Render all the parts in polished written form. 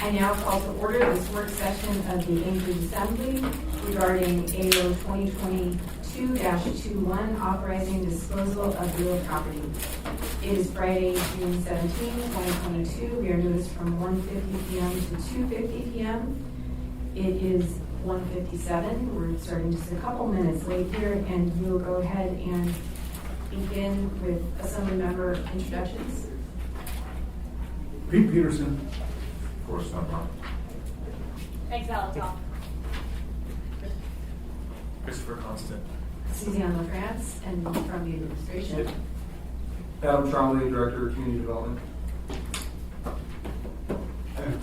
I now call to order this work session of the Anchorage Assembly regarding AO 2022-21, authorizing disposal of real property. It is Friday, June 17, 2022. We are noticed from 1:50 p.m. to 2:50 p.m. It is 1:57. We're starting just a couple minutes late here, and we'll go ahead and begin with Assemblymember introductions. Pete Peterson. Of course, not wrong. Thanks, Collateral. Christopher Constant. Suzanne LaFrance, and from the administration. Adam Trombley, Director of Community Development.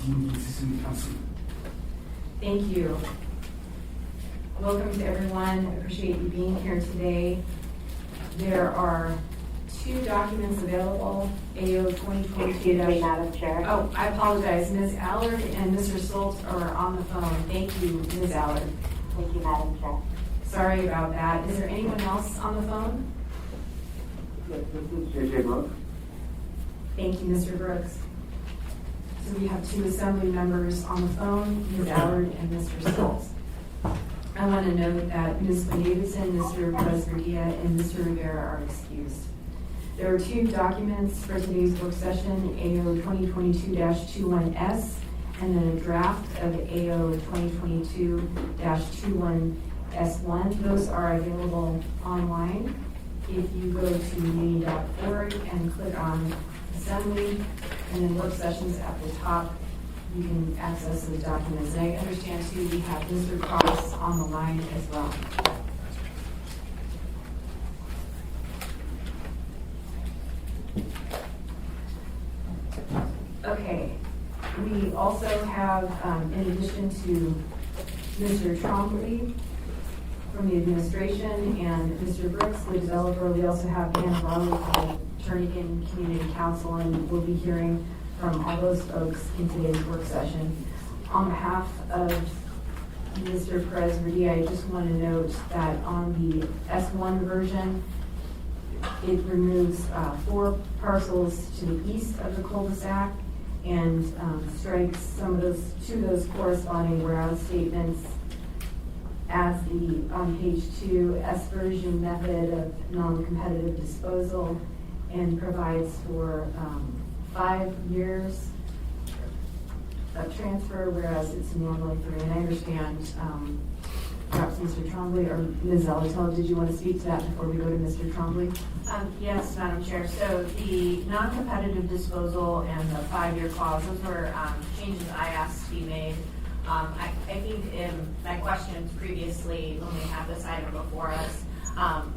Dean Assistant Council. Thank you. Welcome to everyone. I appreciate you being here today. There are two documents available, AO 2022. Excuse me, Madam Chair. Oh, I apologize. Ms. Allard and Mr. Stoltz are on the phone. Thank you, Ms. Allard. Thank you, Madam Chair. Sorry about that. Is there anyone else on the phone? Yes, this is J.J. Brooks. Thank you, Mr. Brooks. So we have two assembly members on the phone, Ms. Allard and Mr. Stoltz. I want to note that Ms. Davidson, Mr. Presbergia, and Mr. Rivera are excused. There are two documents for today's work session, AO 2022-21S, and then a draft of AO 2022-21S1. Those are available online. If you go to muni.org and click on Assembly and then Work Sessions at the top, you can access those documents. And I understand too, we have Mr. Cross on the line as well. Okay, we also have, in addition to Mr. Trombley from the administration and Mr. Brooks, the developer, we also have Anna Raleigh from the Turnigan Community Council, and we'll be hearing from all those folks in today's work session. On behalf of Mr. Presbergia, I just want to note that on the S1 version, it removes 4 parcels to the east of the cul-de-sac and strikes some of those, 2 of those corresponding whereas statements as the, on page 2, S version method of non-competitive disposal, and provides for 5 years of transfer, whereas it's normally 3. And I understand perhaps Mr. Trombley or Ms. Zalatel, did you want to speak to that before we go to Mr. Trombley? Yes, Madam Chair. So the non-competitive disposal and the 5-year clause, those were changes I asked to be made. I think in my questions previously when we had this item before us,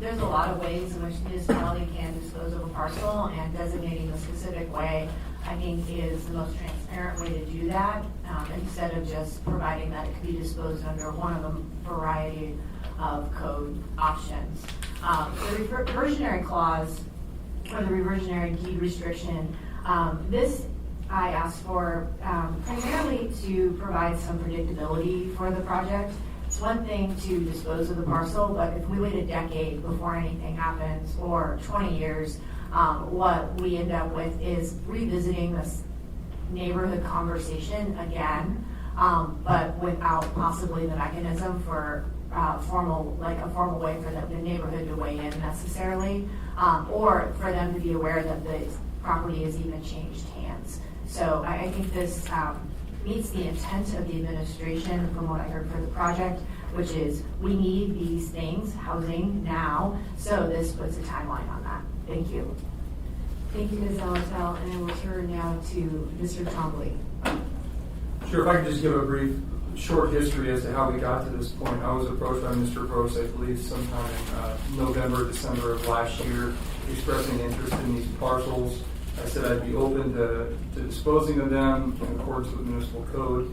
there's a lot of ways in which the municipality can dispose of a parcel, and designating the specific way I think is the most transparent way to do that, instead of just providing that it could be disposed under one of the variety of code options. The reversionary clause, or the reversionary deed restriction, this I asked for primarily to provide some predictability for the project. It's one thing to dispose of the parcel, but if we wait a decade before anything happens, or 20 years, what we end up with is revisiting this neighborhood conversation again, but without possibly the mechanism for a formal way for the neighborhood to weigh in necessarily, or for them to be aware that the property has even changed hands. So I think this meets the intent of the administration from what I heard for the project, which is we need these things, housing now, so this puts a timeline on that. Thank you. Thank you, Ms. Zalatel, and I will turn now to Mr. Trombley. Sure, if I could just give a brief, short history as to how we got to this point. I was approached by Mr. Gross, I believe, sometime in November, December of last year, expressing interest in these parcels. I said I'd be open to disposing of them in accordance with municipal code,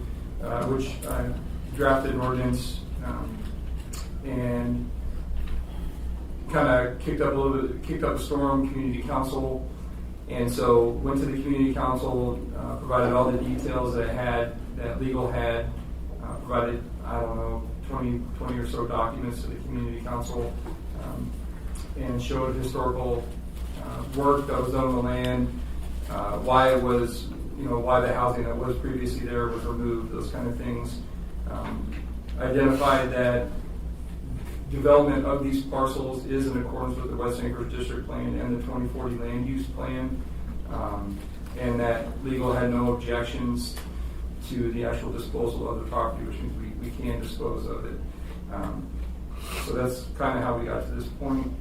which I drafted an ordinance and kind of kicked up a storm, community council, and so went to the community council, provided all the details that I had, that legal had, provided, I don't know, 20 or so documents to the community council, and showed historical work that was done on the land, why it was why the housing that was previously there was removed, those kind of things. Identified that development of these parcels is in accordance with the West Anchorage District Plan and the 2040 Land Use Plan, and that legal had no objections to the actual disposal of the property, which means we can dispose of it. So that's kind of how we got to this point.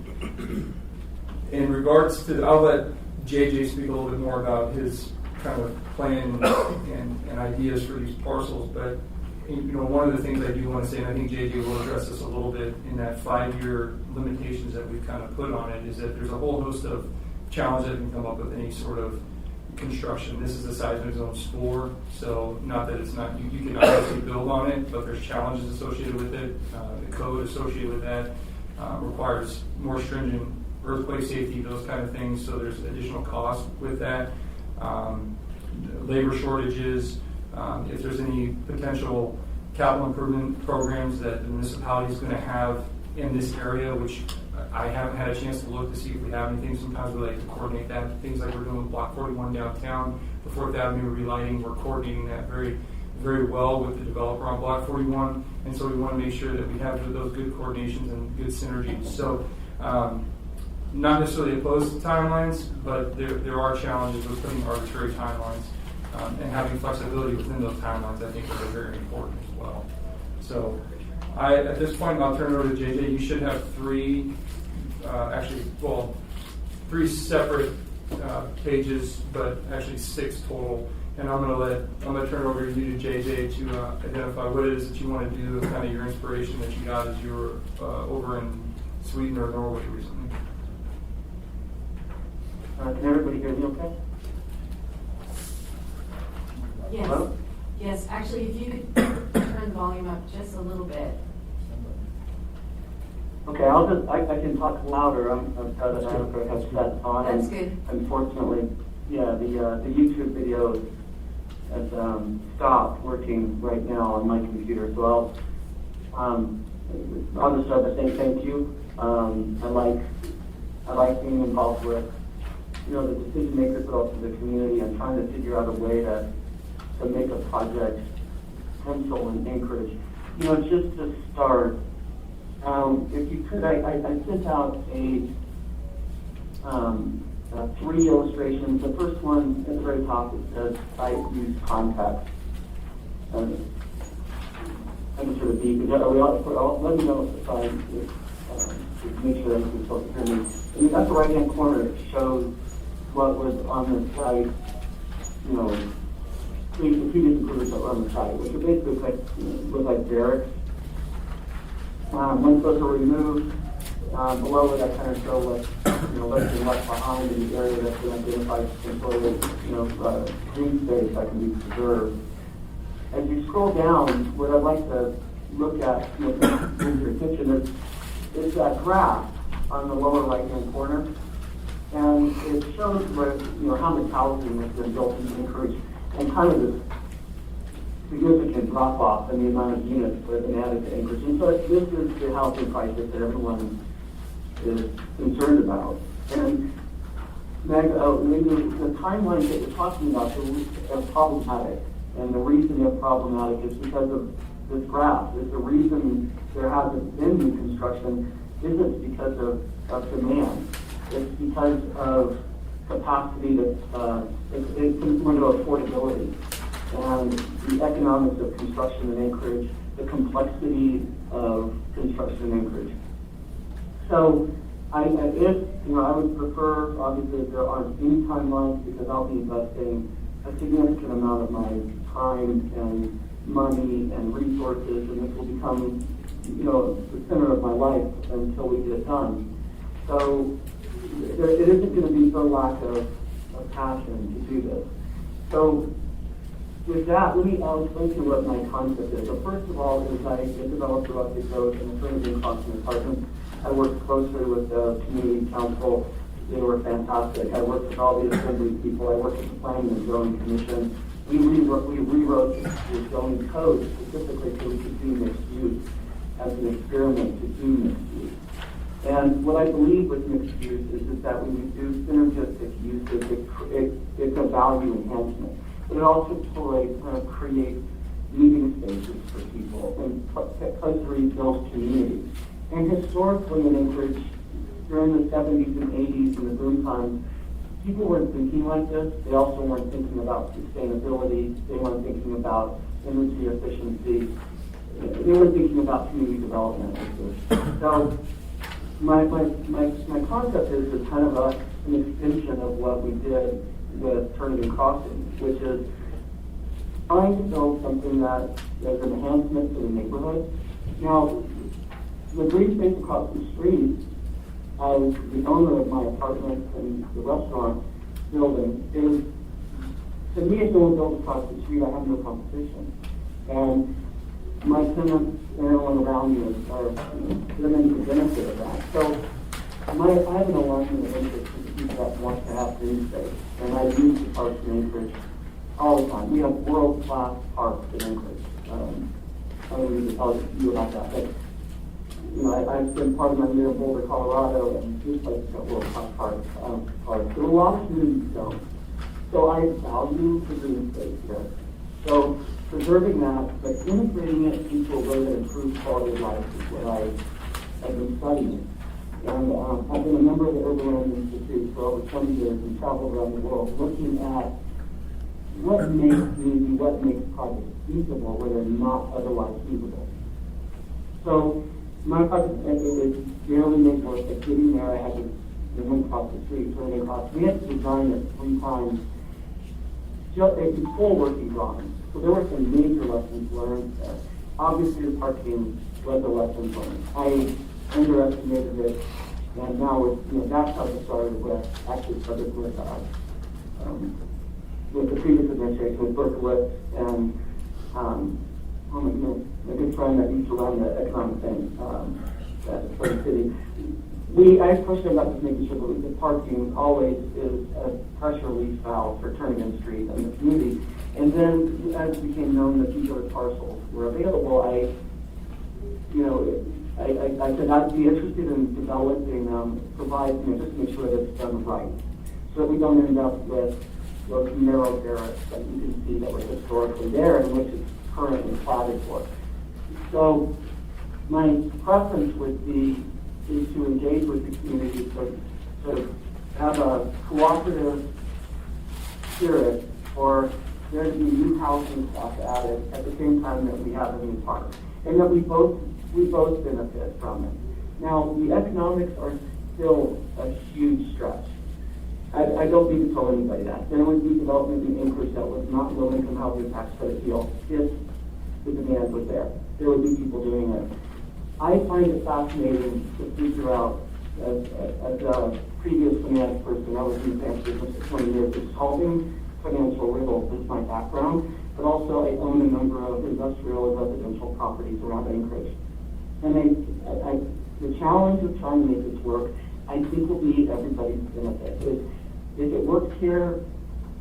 In regards to, I'll let JJ speak a little bit more about his kind of plan and ideas for these parcels, but one of the things I do want to say, and I think JJ will address this a little bit in that 5-year limitations that we've kind of put on it, is that there's a whole host of challenges that can come up with any sort of construction. This is a seismic zone score, so not that it's not, you can obviously build on it, but there's challenges associated with it. The code associated with that requires more stringent earthquake safety, those kind of things, so there's additional cost with that. Labor shortages, if there's any potential capital improvement programs that the municipality is going to have in this area, which I haven't had a chance to look to see if we have anything. Sometimes we like to coordinate that. Things like we're doing with Block 41 downtown, the 4th Avenue relighting, we're coordinating that very, very well with the developer on Block 41. And so we want to make sure that we have those good coordinations and good synergies. So not necessarily opposed to timelines, but there are challenges with putting arbitrary timelines. And having flexibility within those timelines, I think, are very important as well. So, at this point, I'll turn it over to JJ. You should have three separate pages, but actually 6 total. And I'm gonna turn it over to you, to JJ, to identify what it is that you want to do, kind of your inspiration that you got as you were over in Sweden or Norway recently. Can everybody hear me okay? Yes. Hello? Yes, actually, if you could turn the volume up just a little bit. Okay, I can talk louder. I've got a headset on. That's and good. Unfortunately, the YouTube video has stopped working right now on my computer. So I'll just start by saying thank you. I like being involved with the decision makers, but also the community, and trying to figure out a way to make a project pencil in Anchorage. Just to start, if you could, I sent out 3 illustrations. The first one at the very top, it says site use context. I'm just sort of deep. Let me know if I make sure that you can still hear me. And at the right-hand corner, it shows what was on the site, the previous improvements that were on the site, which are basically look like barracks. Once those were removed, below it I kind of show what's been left behind in the area that's been identified as potentially green space that can be preserved. As you scroll down, what I'd like to look at, in your attention is that graph on the lower right-hand corner, and it shows how much housing has been built in Anchorage, and kind of this significant drop-off in the amount of units that have been added to Anchorage. And so this is the housing crisis that everyone is concerned about. And maybe the timelines that you're talking about are problematic. And the reason they're problematic is because of this graph. The reason there hasn't been new construction isn't because of demand. It's because of capacity it's going to affordability and the economics of construction in Anchorage, the complexity of construction in Anchorage. So I would prefer, obviously, if there aren't any timelines, because I'll be investing a significant amount of my time and money and resources, and this will become, the center of my life until we get it done. So it isn't going to be for lack of passion to do this. So with that, I'll explain to you what my concept is. So first of all, is I developed Rustic Road and Attorneys in Constant Apartments. I worked closely with the community council. They were fantastic. I worked with all the assembly people. I worked with the Planning and Zoning Commission. We rewrote the zoning code specifically so we could do mixed use as an experiment to do mixed use. And what I believe with mixed use is that when you do synergistic uses, it's a value enhancement. It also create meeting spaces for people and places to rebuild community. And historically in Anchorage, during the 70s and 80s and the boom times, people weren't thinking like this. They also weren't thinking about sustainability. They weren't thinking about energy efficiency. They were thinking about community development. So my concept is kind of an extension of what we did with Turning Crossing, which is trying to build something that is an enhancement to the neighborhood. Now, the green space across the street, as the owner of my apartment and the restaurant building, is, to me, if someone builds across the street, I have no competition. And my tenants and everyone around me are living the benefit of that. So I have an alignment of interest with the people that want to have green space, and I use the parks in Anchorage all the time. We have world-class parks in Anchorage. I don't need to tell you about that, but I've been part of my year in Boulder, Colorado, and this place has got world-class parks. There are a lot of communities don't. So I value the green space here. So preserving that, but integrating it into a way that improves quality of life is what I have been studying. And I've been a member of the Urban Land Institute for over 20 years and traveled around the world looking at what makes projects feasible where they're not otherwise feasible. So my project, it barely made work, but getting there, I had to went across the street, turning across. We had to design it 3 times, just full working drawings. So there were some major lessons learned there. Obviously, the parking was a lesson learned. I underestimated it, and now that's how it started with, actually started with the previous administration, with Berkowitz and a good friend that used to run the economic thing at the city. I personally got to making sure that the parking always is a pressure release valve for Turnigan Street and the community. And then, as it became known that these other parcels were available, I said I'd be interested in developing, just to make sure that it's done right, so that we don't end up with those narrow barracks that you can see that were historically there and which it's currently platted for. So my preference would be to engage with the community, to have a cooperative spirit for there to be new housing stock added at the same time that we have a new park, and that we both benefit from it. Now, the economics are still a huge stretch. I don't need to tell anybody that. There would be development in Anchorage that was not low-income housing tax credit deal if the demand was there. There would be people doing it. I find it fascinating to figure out, as a previous finance person, I was in the finance business for 20 years, of solving financial riddles is my background, but also I own a number of industrial and residential properties around Anchorage. And the challenge of trying to make this work, I think will be everybody's benefit. If it works here,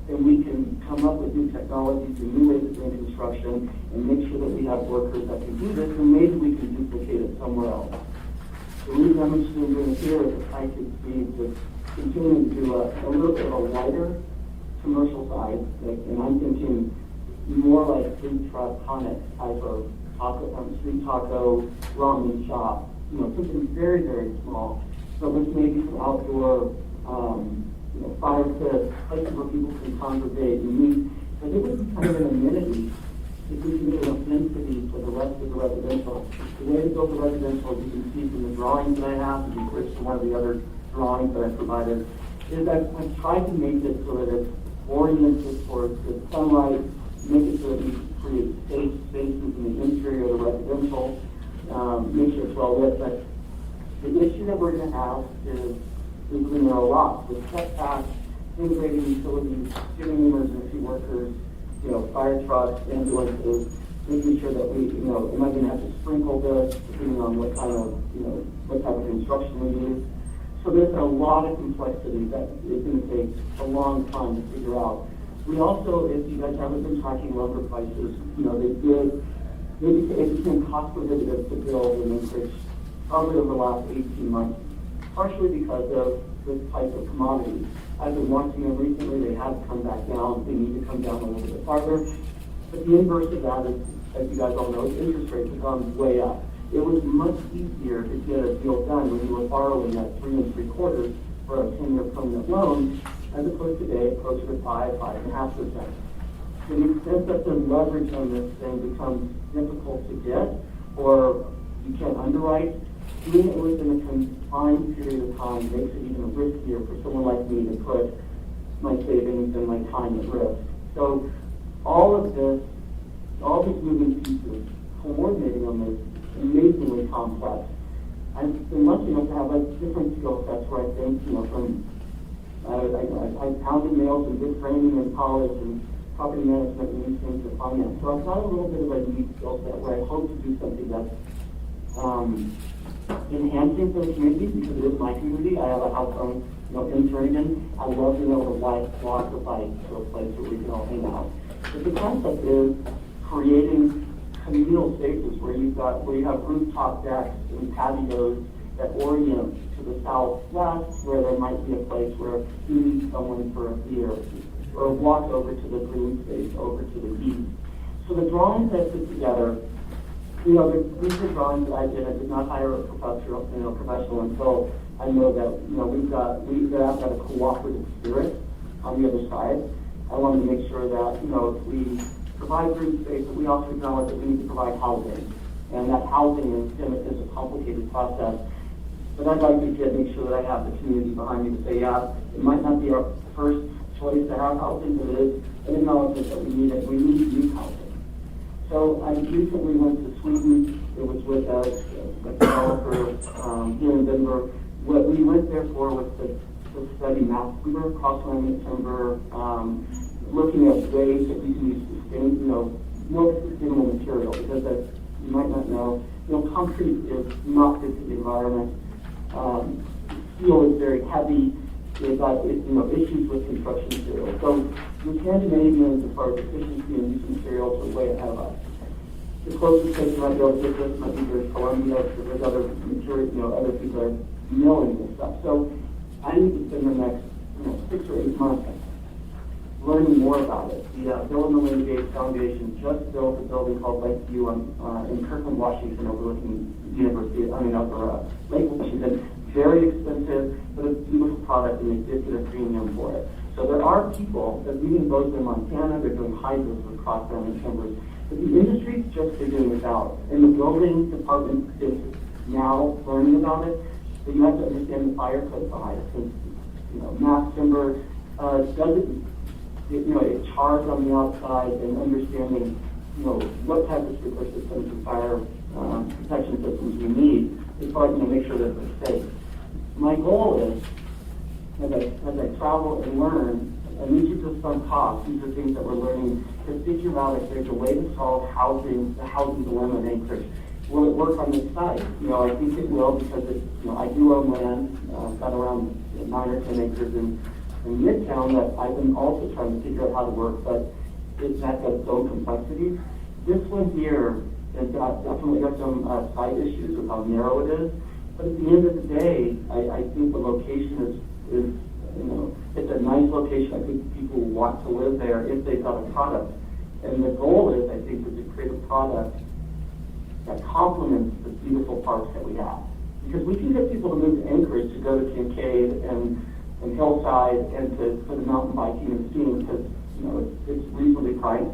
then we can come up with new technologies and new ways of doing construction and make sure that we have workers that can do this, and maybe we can duplicate it somewhere else. The reason I'm interested in doing it here is that I could see to continuing to do a little bit of a wider commercial side, and I'm thinking more like food truck, tonic type of street taco, ramen shop, something very, very small. So this may be some outdoor, fire pits, places where people can congregate and meet. But it would be kind of an amenity if we can get enough density for the rest of the residential. The way to build the residential, as you can see from the drawings that I have, and switch to one of the other drawings that I provided, is that I've tried to make it so that it's oriented towards the sunlight, make it so that we create safe spaces in the interior of the residential, make sure it's well lit. But the issue that we're going to have is there are a lot with setbacks, integrating utilities, giving emergency workers, fire trucks, ambulances, making sure that we, am I going to have to sprinkle this depending on what type of construction we use. So there's a lot of complexity that is going to take a long time to figure out. We also, if you guys haven't been tracking lumber prices, it became cost prohibitive to build in Anchorage probably over the last 18 months, partially because of this type of commodity. I've been watching them recently. They have come back down. They need to come down a little bit farther. But the inverse of that is, as you guys all know, interest rates have gone way up. It was much easier to get a deal done when you were borrowing at 3 3/4 for a 10-year permanent loan, as opposed to today closer to 5.5%. To the extent that the leverage on this thing becomes difficult to get, or you can't underwrite, doing it within a confined period of time makes it even riskier for someone like me to put my savings and my time at risk. So all of this, all these moving pieces, coordinating on this, amazingly complex. I've been lucky enough to have different skill sets where I think, from I pounded nails and did training in college and property management and these things to finance. So I've got a little bit of a unique skill set where I hope to do something that's enhancing for the community, because it is my community. I have a house on, in Torrington. I love being able to walk the bike to a place where we can all hang out. But the concept is creating communal spaces where you have rooftop decks and patios that orient to the southwest, where there might be a place where you meet someone for a beer, or walk over to the green space over to the east. So the drawings I put together, these are drawings that I did not hire a professional until I know that we've got a cooperative spirit on the other side. I wanted to make sure that we provide green space, but we also acknowledge that we need to provide housing, and that housing is a complicated process. But I'd like to make sure that I have the community behind me to say, yeah, it might not be our first choice to have housing, but it is an acknowledgement that we need it. We need new housing. So I recently went to Sweden. It was with a developer here in Denver. What we went there for was to study mass timber, cross-laminate timber, looking at ways that we can use more sustainable material, because as you might not know, concrete is not good for the environment. Steel is very heavy. They've got issues with construction materials. So the Scandinavians, as far as efficiency and use of materials, are way ahead of us. The closest place you might be able to get this might be British Columbia, because there's other material, other people are milling this stuff. So I need to spend the next 6 or 8 months learning more about it. The Bill and Melinda Gates Foundation just built a building called Lakeview in Kirkland, Washington, overlooking Lake Washington. Very expensive, but a beautiful product, and they did get a premium for it. So there are people that even both in Montana, they're doing hybrids with cross-laminate timbers. But the industry's just figuring this out, and the building department is now learning about it. But you have to understand the fire code behind it, because mass timber doesn't. It chars on the outside, and understanding, what type of sprinkler systems and fire protection systems we need as far as make sure that they're safe. My goal is, as I travel and learn, and these are just some costs, these are things that we're learning, to figure out if there's a way to solve the housing dilemma in Anchorage. Will it work on this site? I think it will, because I do own land, got around 9 or 10 acres in Midtown that I've been also trying to figure out how to work, but that's got its own complexities. This one here has definitely got some side issues with how narrow it is, but at the end of the day, I think the location is it's a nice location. I think people want to live there if they've got a product. And the goal is, I think, is to create a product that complements the beautiful parks that we have. Because we can get people to move to Anchorage to go to Kincaid and Hillside and for the mountain biking and skiing, because it's reasonably priced.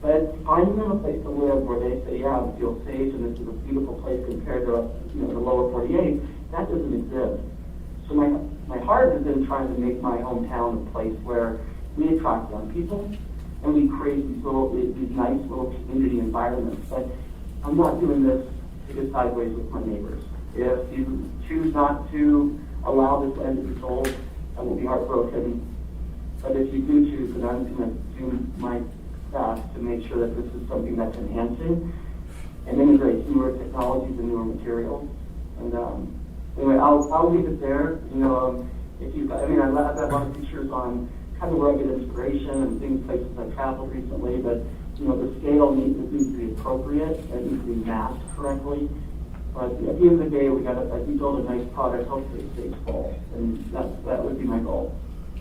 But finding them a place to live where they say, yeah, I feel safe and this is a beautiful place compared to the lower 48, that doesn't exist. So my heart has been trying to make my hometown a place where we attract young people and we create these nice little community environments. But I'm not doing this to get sideways with my neighbors. If you choose not to allow this land to be sold, I will be heartbroken. But if you do choose, then I'm going to do my best to make sure that this is something that's enhancing and integrates newer technologies and newer materials. And anyway, I'll leave it there. If you, I've got a lot of pictures on kind of where I get inspiration and things, places I've traveled recently, but the scale needs to be appropriate and needs to be masked correctly. But at the end of the day, we build a nice product, hopefully it stays full, and that would be my goal.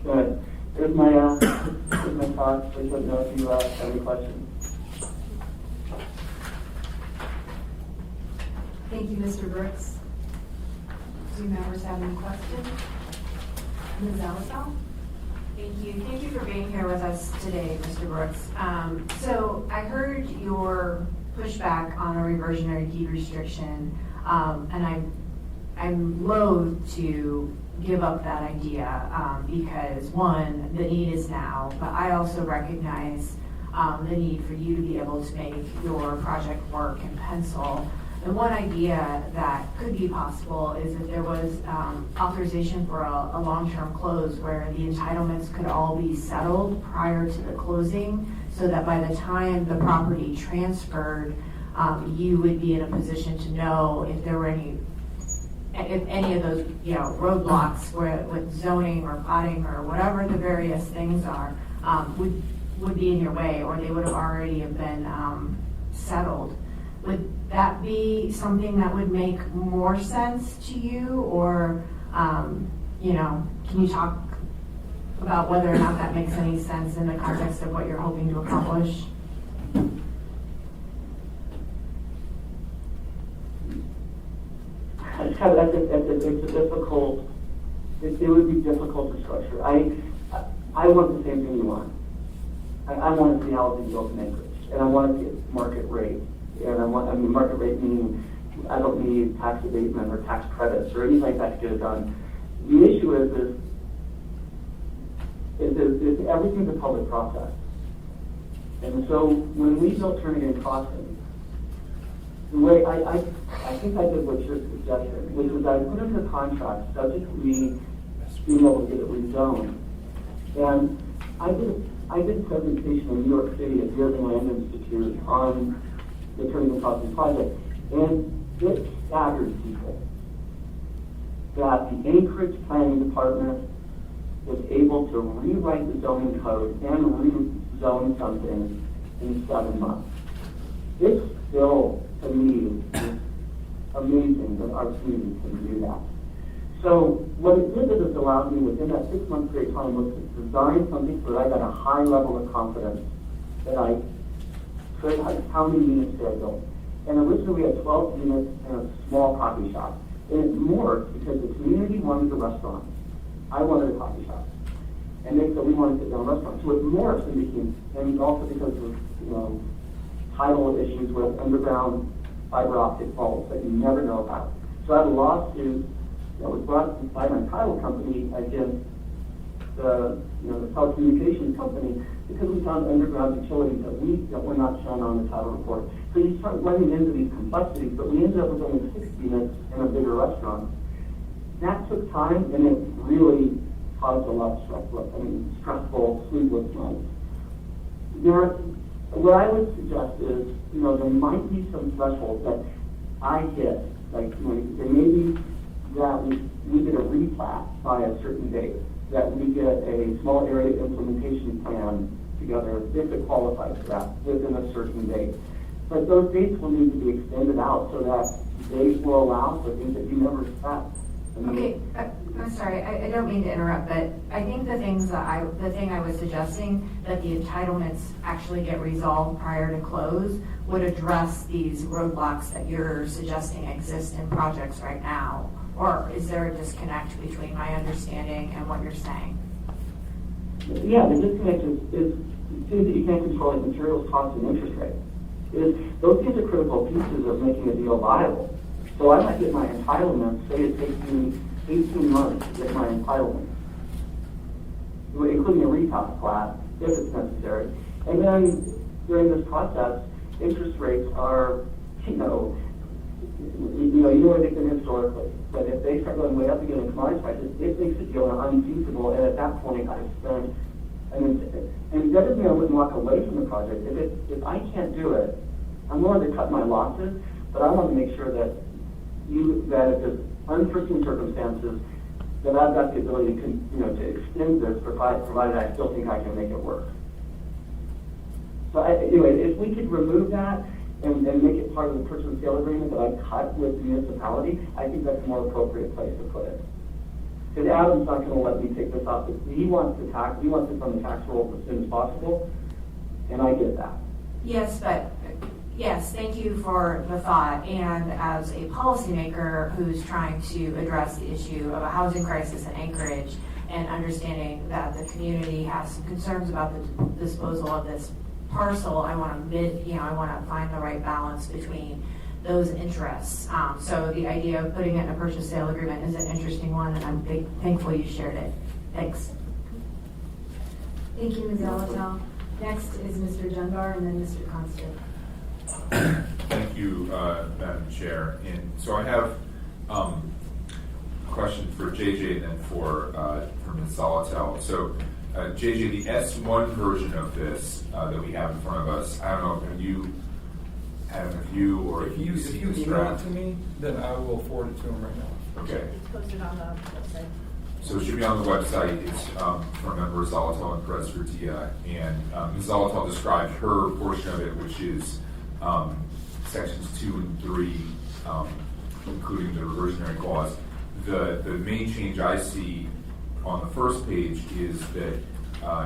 Good. Here's my talk. Please let me know if you have any questions. Thank you, Mr. Brooks. Do members have any questions? Ms. Alisal? Thank you. Thank you for being here with us today, Mr. Brooks. So I heard your pushback on a reversionary deed restriction, and I'm loath to give up that idea because, one, the need is now, but I also recognize the need for you to be able to make your project work in pencil. And one idea that could be possible is if there was authorization for a long-term close where the entitlements could all be settled prior to the closing, so that by the time the property transferred, you would be in a position to know if there were any of those, roadblocks with zoning or plotting or whatever the various things are, would be in your way, or they would have already have been settled. Would that be something that would make more sense to you, or, can you talk about whether or not that makes any sense in the context of what you're hoping to accomplish? It's a difficult, it would be difficult to structure. I want the same thing you want. I want to see housing built in acreage, and I want to see it market rate. And market rate meaning I don't need tax abatement or tax credits or anything like that to get it done. The issue is everything's a public process. And so when we built Turnagain Crossing, the way I think I did what you're suggesting, which is I put into the contract subject to me being able to get it rezoned. And I did a presentation in New York City at the Urban Land Institute on the Turnagain Crossing project, and it staggered people that the Anchorage Planning Department was able to rewrite the zoning code and rezone something in 7 months. This still, to me, is amazing that our community can do that. So what it did is it allowed me within that 6 month period of time was to design something so that I got a high level of confidence that I could, how many units did I build? And originally we had 12 units and a small coffee shop. And it morphed because the community wanted a restaurant. I wanted a coffee shop. And they said we wanted to sit down a restaurant. So it morphed and became, and also because of, tidal issues with underground fiber optic faults that you never know about. So I had a lawsuit that was brought by my title company against the telecommunications company because we found underground utilities that were not shown on the title report. So you start running into these complexities, but we ended up with only 6 units and a bigger restaurant. That took time, and it really caused a lot of stressful, sleepless nights. What I would suggest is, there might be some thresholds that I hit, like, there may be that we get a replat by a certain date, that we get a small area implementation plan together if it qualifies for that within a certain date. But those dates will need to be extended out so that dates will allow for things that you never expect. Okay, I'm sorry, I don't mean to interrupt, but I think the thing I was suggesting, that the entitlements actually get resolved prior to close, would address these roadblocks that you're suggesting exist in projects right now. Or is there a disconnect between my understanding and what you're saying? Yeah, the disconnect is things that you can't control, like materials, costs, and interest rate. Those things are critical pieces of making a deal viable. So I might get my entitlements, say it takes me 18 months to get my entitlements, including a retop plat, if it's necessary. And then during this process, interest rates are, you know where they've been historically. But if they start going way up again in commodity prices, it makes the deal unfeasible. And at that point, I've spent, and that doesn't mean I wouldn't walk away from the project. If I can't do it, I'm willing to cut my losses, but I want to make sure that if there's unforeseen circumstances, that I've got the ability to extend this, provided I still think I can make it work. So anyway, if we could remove that and make it part of the purchase and sale agreement that I cut with the municipality, I think that's a more appropriate place to put it. because Adam's not gonna let me take this off. He wants this on the tax roll as soon as possible, and I get that. Yes, but, yes, thank you for the thought. And as a policymaker who's trying to address the issue of a housing crisis in Anchorage and understanding that the community has some concerns about the disposal of this parcel, I want to find the right balance between those interests. So the idea of putting it in a purchase sale agreement is an interesting one, and I'm thankful you shared it. Thanks. Thank you, Ms. Alatel. Next is Mr. Dunbar and then Mr. Constant. Thank you, Madam Chair. And so I have a question for JJ and then for Ms. Alatel. So JJ, the S1 version of this that we have in front of us, I don't know if you have a view or If you email it to me, then I will forward it to him right now. Okay. It's posted on the website. So it should be on the website. It's from Member Zolotel and Professor Dia. And Ms. Zolotel described her portion of it, which is sections 2 and 3, including the reversionary clause. The main change I see on the first page is that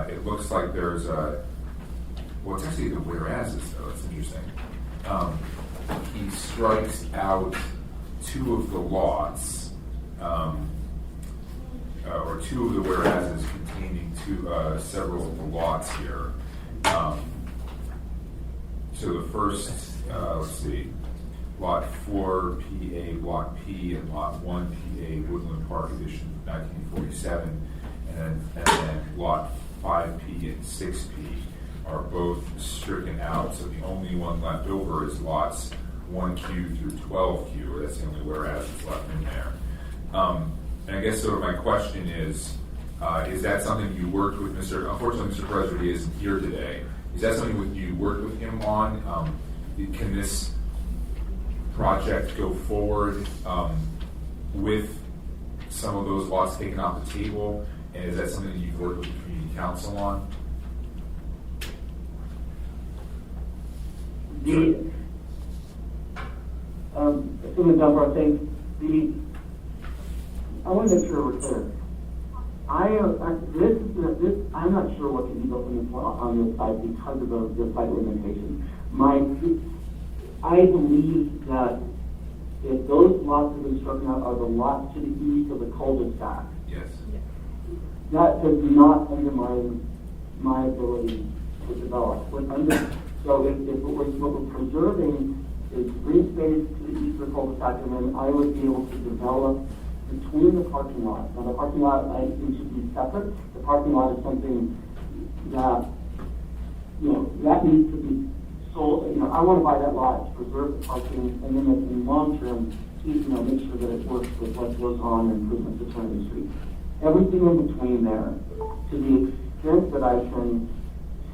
it looks like there's it's actually the whereases, though. It's interesting. He strikes out 2 of the lots, or 2 of the whereases containing several of the lots here. So the first, let's see, Lot 4 PA Block P and Lot 1 PA Woodland Park Edition 1947, and then Lot 5P and 6P are both stricken out. So the only one left over is lots 1Q through 12Q. That's the only whereas that's left in there. And I guess sort of my question is that something you worked with unfortunately Mr. President isn't here today. Is that something you worked with him on? Can this project go forward with some of those lots taken off the table? And is that something that you've worked with the community council on? From the number of things, I want to make sure we're clear. I'm not sure what can be built on this side because of the site limitation. I believe that if those lots that have been struck out are the lots to the east of the cul-de-sac, Yes. that does not undermine my ability to develop. So if what we're preserving is green space to the east of the cul-de-sac, and then I would be able to develop between the parking lots. Now the parking lot, I think, should be separate. The parking lot is something that, that needs to be sold. I want to buy that lot, preserve the parking, and then in long term, make sure that it works with what goes on in improvements to Trinity Street. Everything in between there, to the extent that I can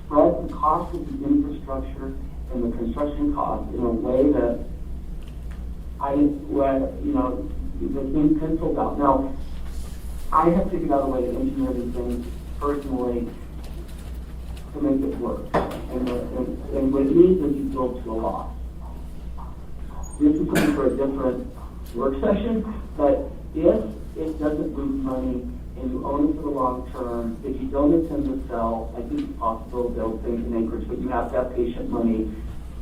spread the cost of the infrastructure and the construction cost in a way that the thing penciled out. Now, I have figured out a way to engineer these things personally to make it work. And what it means is you build to a loss. This is something for a different work session, but if it doesn't lose money and you own it for the long term, if you don't intend to sell, I think it's possible to build things in Anchorage, but you have to have patient money.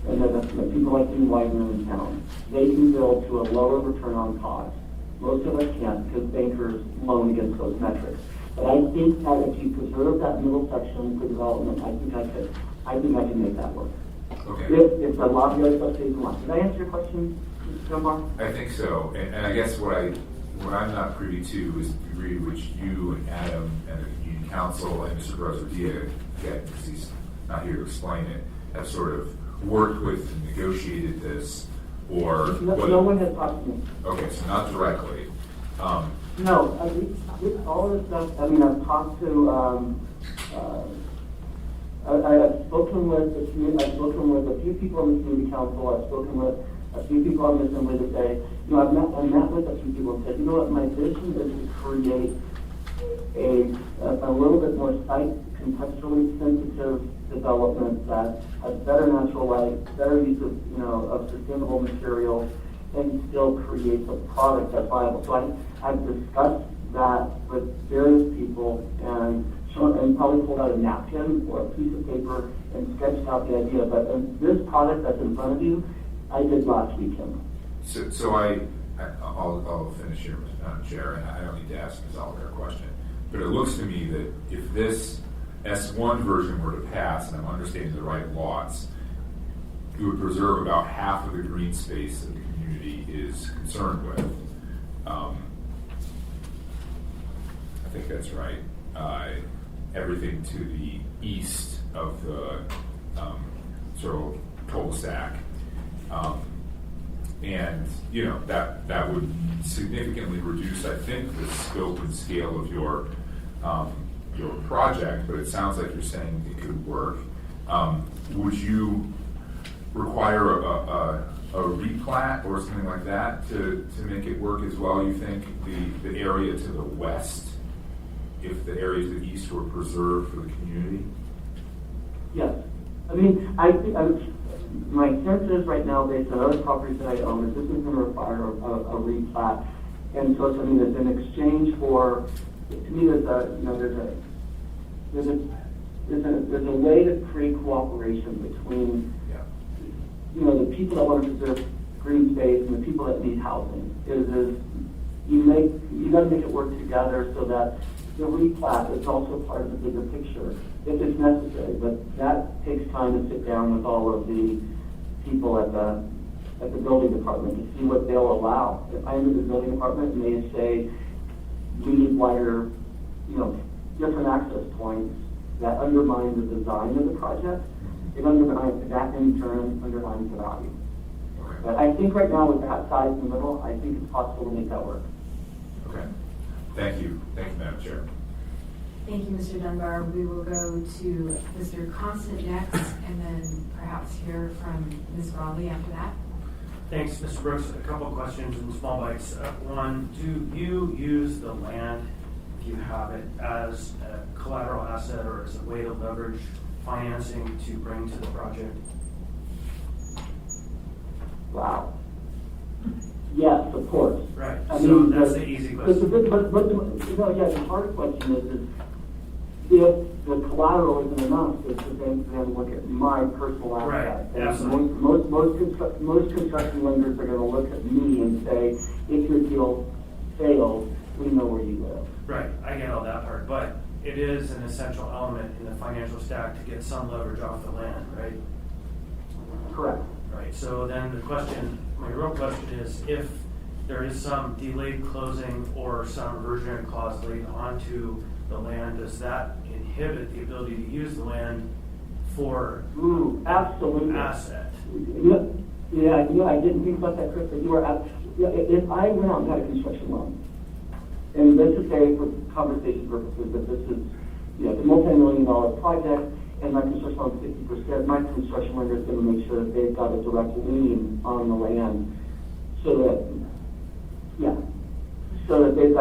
And then people like you Widener in town, they can build to a lower return on cost. Most of us can't because bankers loan against those metrics. But I think that if you preserve that middle section for development, I think I can make that work. Okay. If a lot of the other stuff stays in line. Did I answer your question, Mr. Dunbar? I think so. And I guess what I'm not privy to is the degree to which you and Adam and the community council and Mr. Brozodia, because he's not here to explain it, have sort of worked with and negotiated this, or no one has talked to me. Okay, so not directly. No, all this stuff. I've talked to. I've spoken with a few people on the community council. I've spoken with a few people on the assembly today. I've met with a few people and said, my vision is to create a little bit more site contextually sensitive development that has better natural light, better use of sustainable materials, and still creates a product that's viable. So I've discussed that with various people and probably pulled out a napkin or a piece of paper and sketched out the idea. But this product that's in front of you, I did last weekend. So I'll finish here, Madam Chair, and I don't need to ask Ms. Oliver a question. But it looks to me that if this S1 version were to pass, and I'm understanding the right lots, you would preserve about half of the green space that the community is concerned with. I think that's right. Everything to the east of the sort of cul-de-sac. And, you know, that would significantly reduce, I think, the scope and scale of your project, but it sounds like you're saying it could work. Would you require a replat or something like that to make it work as well? You think the area to the west, if the area to the east were preserved for the community? Yes. I mean, my sense is right now, based on other properties that I own, is this is going to require a replat. And so, I mean, there's an exchange for, to me, there's a way to create cooperation between, the people that want to preserve green space and the people that need housing. You got to make it work together so that the replat is also part of the bigger picture, if it's necessary. But that takes time to sit down with all of the people at the building department to see what they'll allow. If I'm in the building department and they say we need wider, different access points, that undermines the design of the project. It undermines that in turn undermines the value. Okay. But I think right now with that size in the middle, I think it's possible to make that work. Okay. Thank you. Thank you, Madam Chair. Thank you, Mr. Dunbar. We will go to Mr. Constant next, and then perhaps hear from Ms. Raleigh after that. Thanks, Mr. Brooks. A couple of questions in small bites. One, do you use the land, if you have it, as a collateral asset or as a way to leverage financing to bring to the project? Wow. Yes, of course. Right. I So mean, that's the easy question. The hard question is if the collateral isn't enough, it's the same to look at my personal asset. Right, And absolutely. most construction lenders are going to look at me and say, if your deal fails, we know where you live. Right, I get all that part, but it is an essential element in the financial stack to get some leverage off the land, right? Correct. Right, so then my real question is, if there is some delayed closing or some reversionary clause laid onto the land, does that inhibit the ability to use the land for Absolutely. asset? Yeah, I didn't think about that, Chris, but you are if I went out and had a construction loan, and let's just say for conversation purposes that this is, it's a multi-million-dollar project, and my construction loan is 50%, my construction lender is going to make sure that they've got a direct lien on the land, so that they've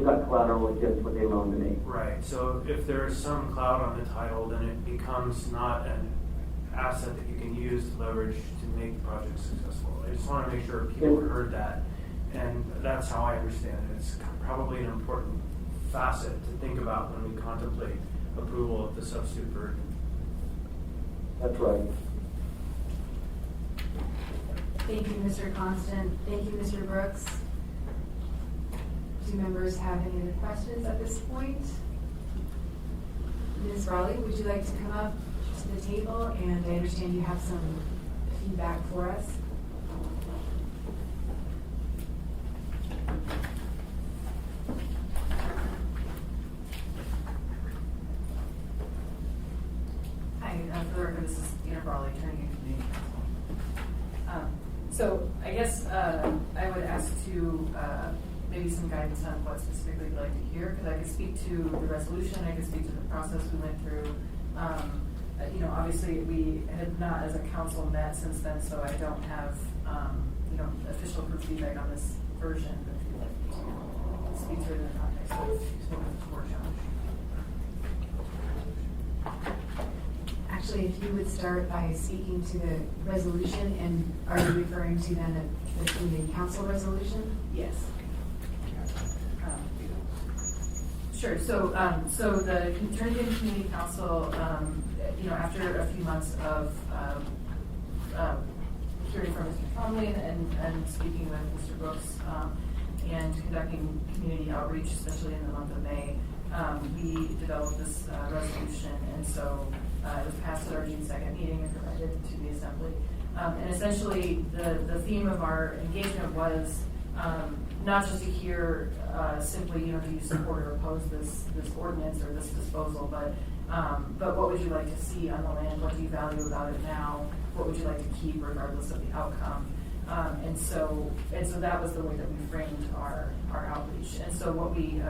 got collateral against what they loan to me. Right, so if there's some cloud on the title, then it becomes not an asset that you can use to leverage to make the project successful. I just want to make sure people heard that, and that's how I understand it. It's probably an important facet to think about when we contemplate approval of the substitute version. That's right. Thank you, Mr. Constant. Thank you, Mr. Brooks. Do members have any other questions at this point? Ms. Raleigh, would you like to come up to the table? And I understand you have some feedback for us. Hi, for the record, this is Raleigh, attorney and community counsel. So I guess I would ask to maybe some guidance on what specifically you'd like to hear, because I could speak to the resolution, I could speak to the process we went through. Obviously we had not as a council met since then, so I don't have official proof feedback on this version, but if you'd like to speak to it in the context of the court challenge. Actually, if you would start by speaking to the resolution, and are you referring to then the community council resolution? Yes. Sure. So the Trinity Community Council, after a few months of hearing from Mr. Trombley and speaking with Mr. Brooks and conducting community outreach, especially in the month of May, we developed this resolution, and so it was passed at our June 2nd meeting and provided to the Assembly. And essentially, the theme of our engagement was not just to hear simply, do you support or oppose this ordinance or this disposal, but what would you like to see on the land? What do you value about it now? What would you like to keep regardless of the outcome? And so that was the way that we framed our outreach. And so what we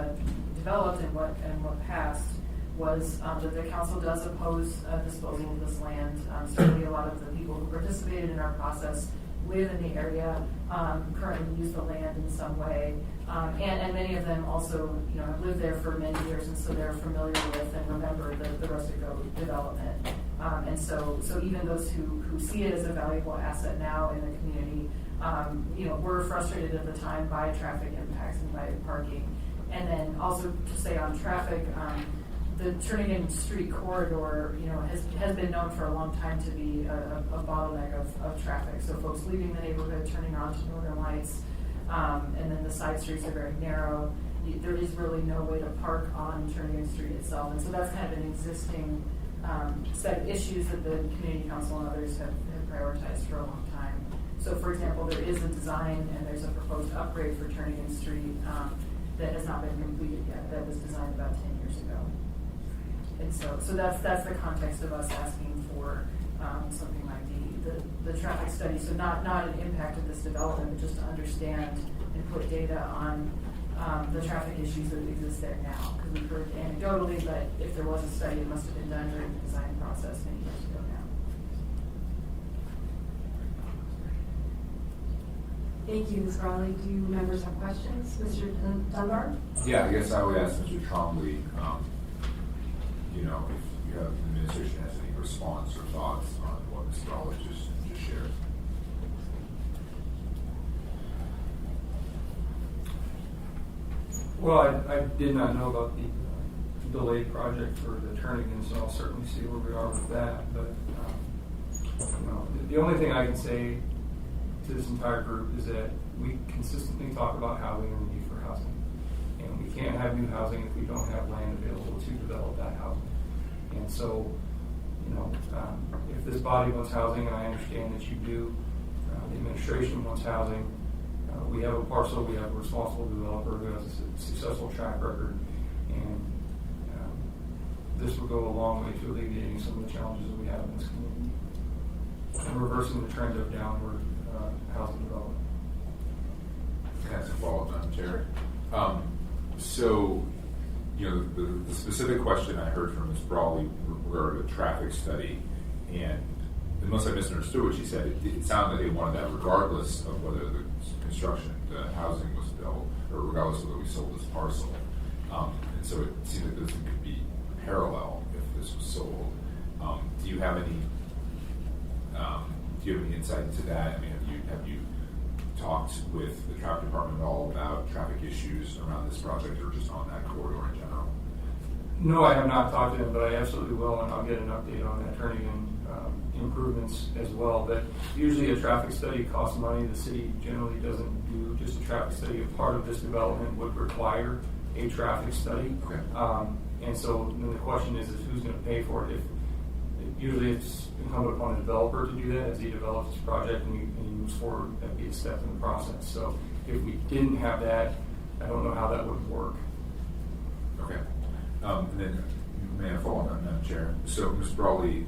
developed and what passed was that the council does oppose disposal of this land. Certainly a lot of the people who participated in our process live in the area, currently use the land in some way, and many of them also have lived there for many years, and so they're familiar with and remember the Rustico development. And so even those who see it as a valuable asset now in the community, were frustrated at the time by traffic impacts and by parking. And then also to say on traffic, the Turnagain Street corridor, has been known for a long time to be a bottleneck of traffic. So folks leaving the neighborhood, turning onto Northern Lights, and then the side streets are very narrow. There is really no way to park on Turnagain Street itself, and so that's kind of an existing set of issues that the Community Council and others have prioritized for a long time. So, for example, there is a design and there's a proposed upgrade for Turnagain Street that has not been completed yet. That was designed about 10 years ago. And so that's the context of us asking for something like the traffic study. So not an impact of this development, but just to understand and put data on the traffic issues that exist there now. Because we've heard anecdotally, but if there was a study, it must have been done during the design process many years ago now. Thank you, Ms. Crowley. Do members have questions? Mr. Dunbar? Yeah, I guess I would ask Mr. Trombley, if you have the administration has any response or thoughts on what Ms. Crowley just shared. Well, I did not know about the delayed project for the Turnagain, so I'll certainly see where we are with that. But the only thing I can say to this entire group is that we consistently talk about housing and the need for housing, and we can't have new housing if we don't have land available to develop that housing. And so, if this body wants housing, and I understand that you do, the administration wants housing. We have a parcel, we have a responsible developer who has a successful track record, and this will go a long way to alleviating some of the challenges that we have in this community and reversing the trend of downward housing development. Can I ask a follow-up, Madam Chair? So, the specific question I heard from Ms. Brawley regarded a traffic study, and unless I misunderstood what she said, it sounded like they wanted that regardless of whether the housing was built, or regardless of whether we sold this parcel. And so it seemed like this could be parallel if this was sold. Do you have any insight into that? I mean, have you talked with the traffic department at all about traffic issues around this project, or just on that corridor in general? No, I have not talked to them, but I absolutely will, and I'll get an update on that Turnagain improvements as well. But usually a traffic study costs money. The city generally doesn't do just a traffic study. A part of this development would require a traffic study. Okay. And so then the question is who's going to pay for it? Usually it's incumbent upon the developer to do that as he develops his project and he moves forward. That'd be a step in the process. So if we didn't have that, I don't know how that would work. Okay. And then, may I follow on, Madam Chair? So, Ms. Brawley,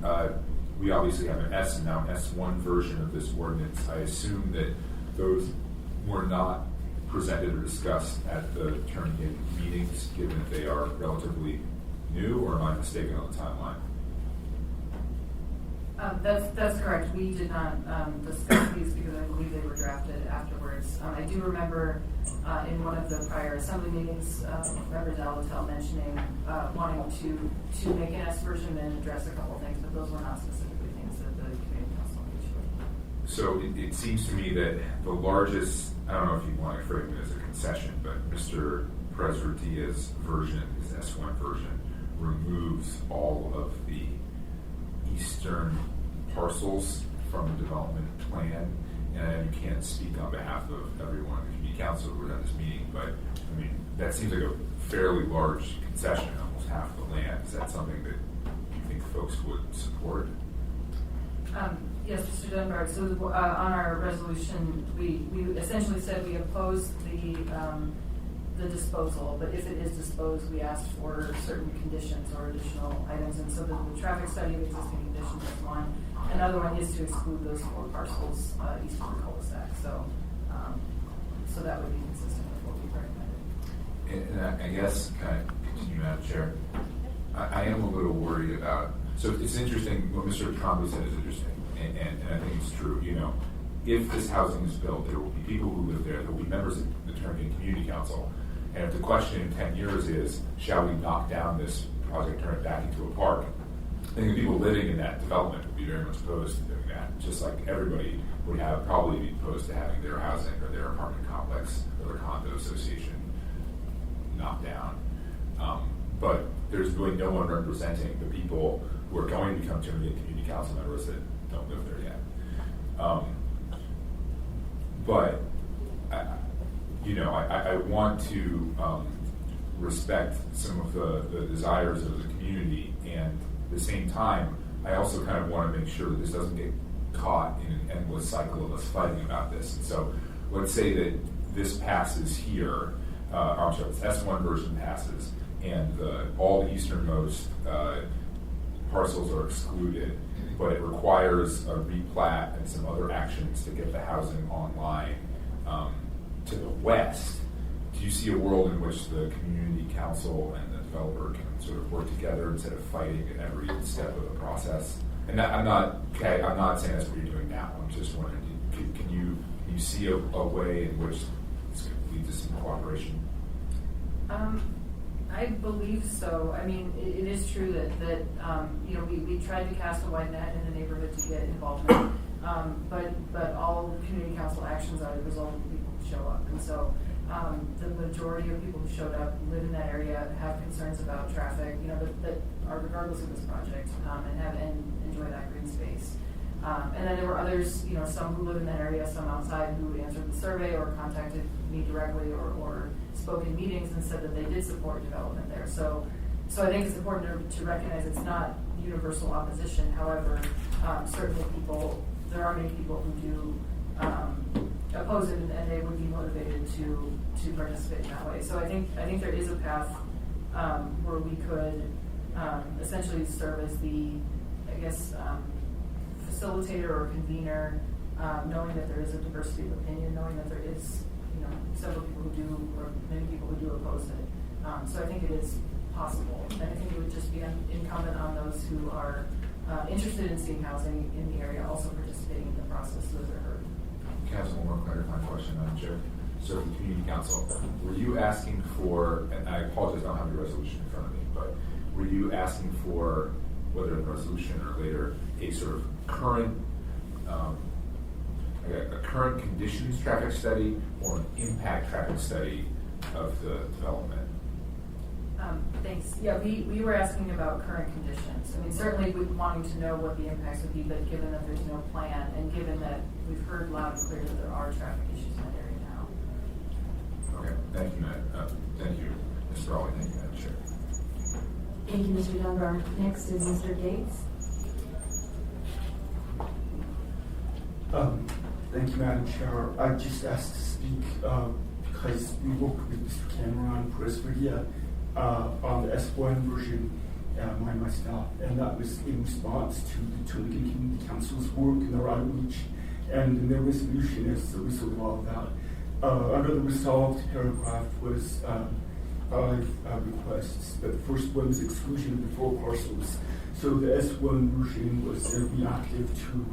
we obviously have an S and now an S1 version of this ordinance. I assume that those were not presented or discussed at the Turnagain meetings, given that they are relatively new, or am I mistaken on the timeline? That's correct. We did not discuss these because I believe they were drafted afterwards. I do remember in one of the prior assembly meetings, Member Delatel mentioning wanting to make an S version and address a couple things, but those were not specifically things that the Community Council engaged with. So it seems to me that the largest, I don't know if you want to frame it as a concession, but Mr. Professor Diaz's version, his S1 version, removes all of the eastern parcels from the development plan. And I know you can't speak on behalf of everyone in the community council who were at this meeting, but I mean, that seems like a fairly large concession, almost half the land. Is that something that you think folks would support? Yes, Mr. Dunbar. So on our resolution, we essentially said we oppose the disposal, but if it is disposed, we asked for certain conditions or additional items. And so the traffic study of existing conditions is one. Another one is to exclude those 4 parcels east of the cul-de-sac. So that would be consistent with what we recommended. And I guess, kind of continue, Madam Chair, I am a little worried about, so it's interesting, what Mr. Trombley said is interesting, and I think it's true. You know, if this housing is built, there will be people who live there will be members of the Turnagain Community Council, and if the question in 10 years is, shall we knock down this project, turn it back into a park, I think the people living in that development would be very much opposed to doing that, just like everybody would probably be opposed to having their housing or their apartment complex or their condo association knocked down. But there's really no one representing the people who are going to become Turnagain Community Council members that don't live there yet. But I want to respect some of the desires of the community, and at the same time, I also kind of want to make sure that this doesn't get caught in an endless cycle of us fighting about this. And so let's say that this passes here, I'm sorry, this S1 version passes, and all the easternmost parcels are excluded, but it requires a replat and some other actions to get the housing online to the west. Do you see a world in which the community council and the developer can sort of work together instead of fighting at every step of the process? And I'm not saying that's what you're doing now. I'm just wondering, can you see a way in which this could lead to some cooperation? I believe so. I mean, it is true that we tried to cast a wide net in the neighborhood to get involvement, but all community council actions are the result of people who show up, and so the majority of people who showed up live in that area, have concerns about traffic, that are regardless of this project, and enjoy that green space. And then there were others, some who live in that area, some outside, who answered the survey or contacted me directly or spoke in meetings and said that they did support development there. So I think it's important to recognize it's not universal opposition. However, certainly there are many people who do oppose it, and they would be motivated to participate in that way. So I think there is a path where we could essentially serve as the, facilitator or convener, knowing that there is a diversity of opinion, knowing that there is, several people who do, or many people who do oppose it. So I think it is possible, and I think it would just be incumbent on those who are interested in seeing housing in the area also participating in the process so that they're heard. Can I have one more clarifying question, Madam Chair? So the Community Council, were you asking for, and I apologize, I don't have your resolution in front of me, but were you asking for, whether in the resolution or later, a sort of current a current conditions traffic study or an impact traffic study of the development? Thanks. Yeah, we were asking about current conditions. I mean, certainly we're wanting to know what the impacts would be, but given that there's no plan, and given that we've heard loud and clear that there are traffic issues in that area now. Okay, thank you, thank you, Mr. Raleigh. Thank you, Madam Chair. Thank you, Mr. Dunbar. Next is Mr. Gates. Thank you, Madam Chair. I just asked to speak because we worked with Mr. Cameron Presbyria on the S1 version, myself, and that was in response to the Turnagain Community Council's work in their outreach, and their resolution as a result of all of that. Under the resolved paragraph was 5 requests, but the first one was exclusion of the 4 parcels. So the S1 version was reactive to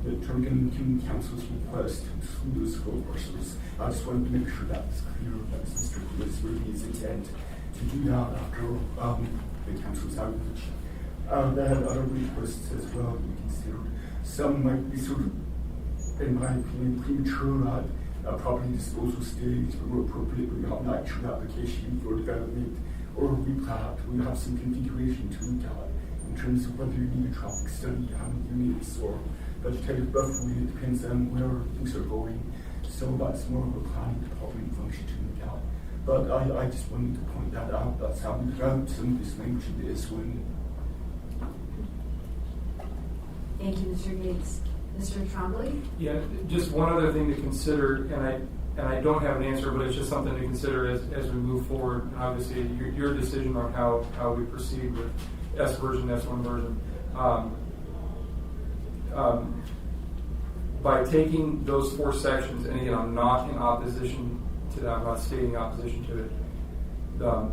the Turnagain Community Council's request to exclude those 4 parcels. I just wanted to make sure that was clear. That was Mr. Presbyria's intent to do that after the council's outreach. They had other requests as well to be considered. Some might be sort of, in my opinion, premature, property disposal stage, but more appropriate, we have an actual application for development or replat. We have some configuration to look at in terms of whether you need a traffic study, how many units, or vegetative buffer. It depends on where things are going. So that's more of a planning department function to look at. But I just wanted to point that out. That's how we developed some of this language in this one. Thank you, Mr. Gates. Mr. Trombley? Yeah, just one other thing to consider, and I don't have an answer, but it's just something to consider as we move forward. And obviously, your decision on how we proceed with S version, S1 version. By taking those 4 sections, and again, I'm not in opposition to that, I'm not stating opposition to it.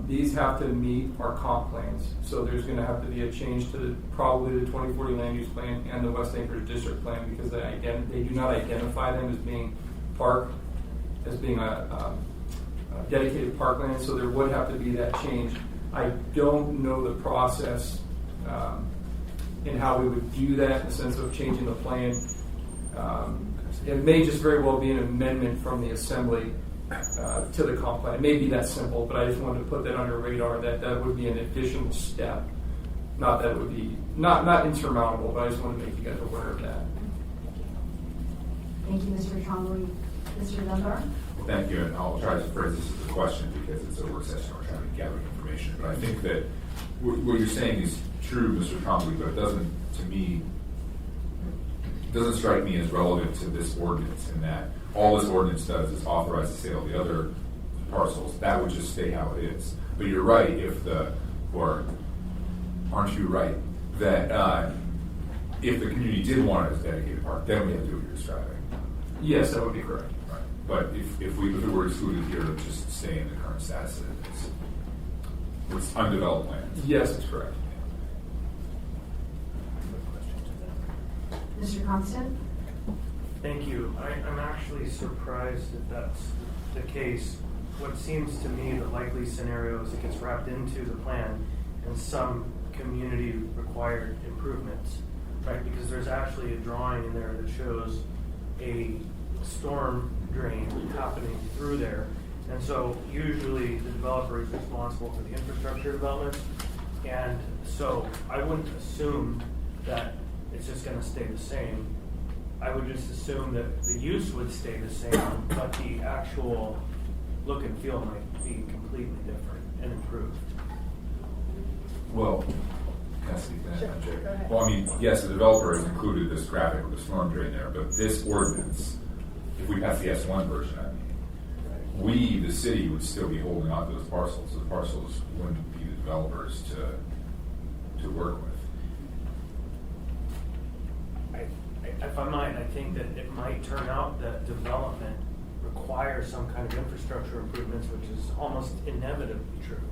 These have to meet our comp plans. So there's going to have to be a change to probably the 2040 land use plan and the West Anchorage district plan, because they do not identify them as being a dedicated parkland. So there would have to be that change. I don't know the process in how we would do that in the sense of changing the plan. It may just very well be an amendment from the assembly to the comp plan. It may be that simple, but I just wanted to put that on your radar that would be an additional step. Not that it would be not insurmountable, but I just wanted to make you guys aware of that. Thank you, Mr. Trombley. Mr. Dunbar? Well, thank you, and I'll try to phrase this as a question because it's a work session. We're trying to gather information, but I think that what you're saying is true, Mr. Trombley, but it doesn't, to me, doesn't strike me as relevant to this ordinance in that all this ordinance does is authorize the sale of the other parcels. That would just stay how it is. But you're right, aren't you right, that if the community did want it as a dedicated park, then we have to do what you're describing. Yes, that would be correct. Right. But if it were excluded here, it would just stay in the current status that it is. It's undeveloped land. Yes, that's correct. Mr. Constant? Thank you. I'm actually surprised that that's the case. What seems to me the likely scenario is it gets wrapped into the plan and some community required improvements, right? Because there's actually a drawing in there that shows a storm drain happening through there. And so usually the developer is responsible for the infrastructure development. And so I wouldn't assume that it's just going to stay the same. I would just assume that the use would stay the same, but the actual look and feel might be completely different and improved. Well, can I speak to that? Sure, Jay? go ahead. Well, I mean, yes, the developer has included this graphic with the storm drain there, but this ordinance, if we pass the S1 version, we, the city, would still be holding on to those parcels. Those parcels wouldn't be the developers to work with. If I might, I think that it might turn out that development requires some kind of infrastructure improvements, which is almost inevitably true.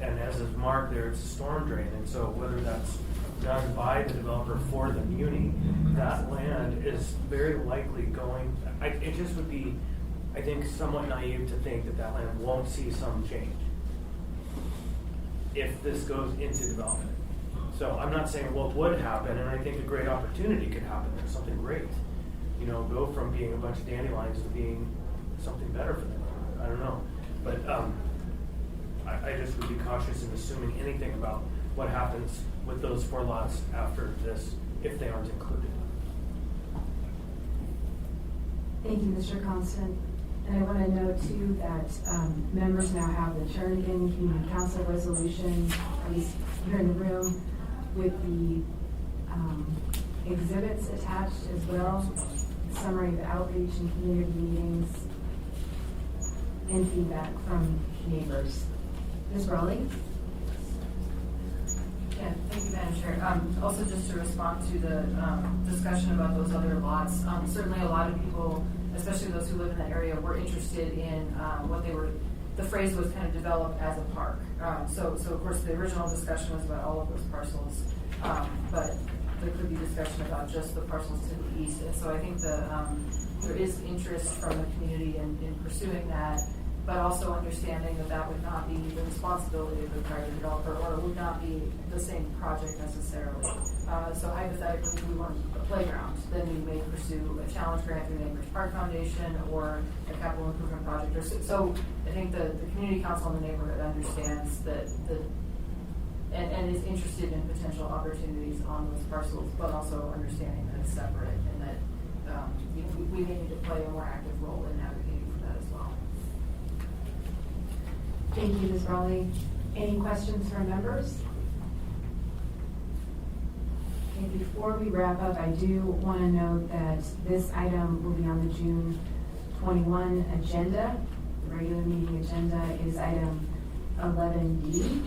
And as is marked there, it's a storm drain. And so whether that's done by the developer for the muni, that land is very likely going, it just would be, I think, somewhat naive to think that that land won't see some change if this goes into development. So I'm not saying what would happen, and I think a great opportunity could happen there, something great. You know, go from being a bunch of dandelions to being something better for them. I don't know. But I just would be cautious in assuming anything about what happens with those 4 lots after this, if they aren't included. Thank you, Mr. Constant. And I want to note too that members now have the Jernigan Community Council resolution, at least here in the room, with the exhibits attached as well, summary of outreach and community meetings, and feedback from neighbors. Ms. Raleigh? Yeah, thank you, Madam Chair. Also, just to respond to the discussion about those other lots, certainly a lot of people, especially those who live in that area, were interested in the phrase was kind of developed as a park. So of course, the original discussion was about all of those parcels, but there could be discussion about just the parcels to the east. And so I think there is interest from the community in pursuing that. but also understanding that that would not be the responsibility of the private developer, or it would not be the same project necessarily. So hypothetically, if we want a playground, then we may pursue a challenge grant through the Anchorage Park Foundation or a capital improvement project. So I think the community council in the neighborhood understands that and is interested in potential opportunities on those parcels, but also understanding that it's separate and that we may need to play a more active role in advocating for that as well. Thank you, Ms. Raleigh. Any questions from members? Okay, before we wrap up, I do want to note that this item will be on the June 21 agenda. The regular meeting agenda is item 11D.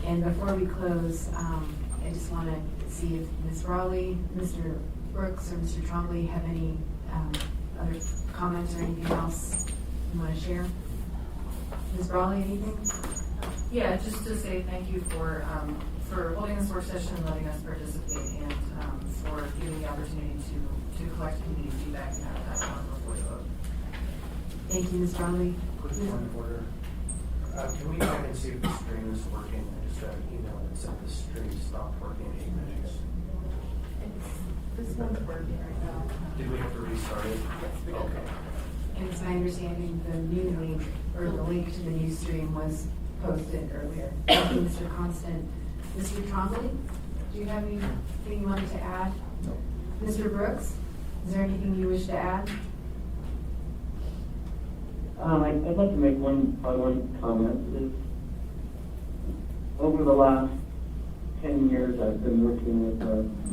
And before we close, I just want to see if Ms. Raleigh, Mr. Brooks, or Mr. Trombley have any other comments or anything else you want to share. Ms. Raleigh, anything? Yeah, just to say thank you for holding this work session and letting us participate, and for giving the opportunity to collect community feedback and have that on before the vote. Thank you, Ms. Raleigh. Quick point of order. Can we check and see if the stream is working? I just got an email that said the stream stopped working in 8 minutes. This one's working right now. Did we have to restart it? Okay. And it's my understanding the new link, or the link to the new stream was posted earlier. Thank you, Mr. Constant. Mr. Trombley, do you have anything you wanted to add? No. Mr. Brooks, is there anything you wish to add? I'd like to make one comment. Over the last 10 years, I've been working with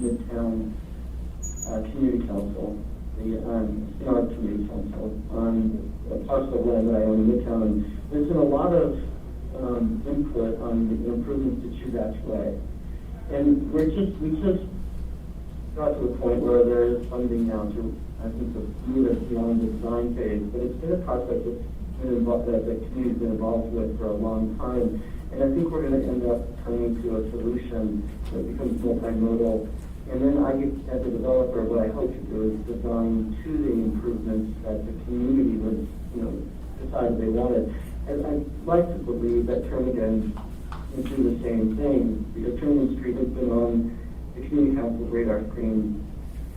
Midtown Community Council, the Smart Community Council, on a parcel of land that I own in Midtown. And there's been a lot of input on the improvements to Chugach Way. And we just got to the point where there is funding now to, I think, to move it beyond the design phase. But it's been a process that the community's been involved with for a long time. And I think we're going to end up coming to a solution that becomes multimodal. And then as a developer, what I hope to do is design to the improvements that the community would, decide they wanted. And I'd like to believe that Turnagain would do the same thing, because Turnagain Street has been on the community council's radar screen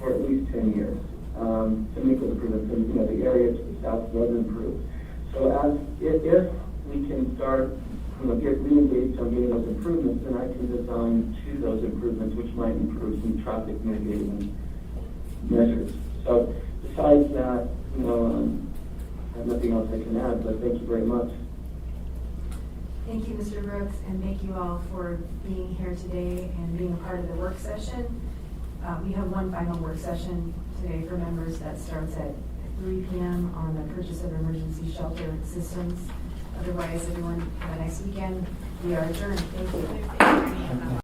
for at least 10 years to make those improvements. And the area to the south was improved. So if we can start, get re-engaged on getting those improvements, then I can design to those improvements, which might improve some traffic mitigating measures. So besides that, I have nothing else I can add, but thank you very much. Thank you, Mr. Brooks, and thank you all for being here today and being a part of the work session. We have one final work session today for members that starts at 3 p.m. on the purchase of emergency shelter systems. Otherwise, everyone have a nice weekend. We are adjourned. Thank you.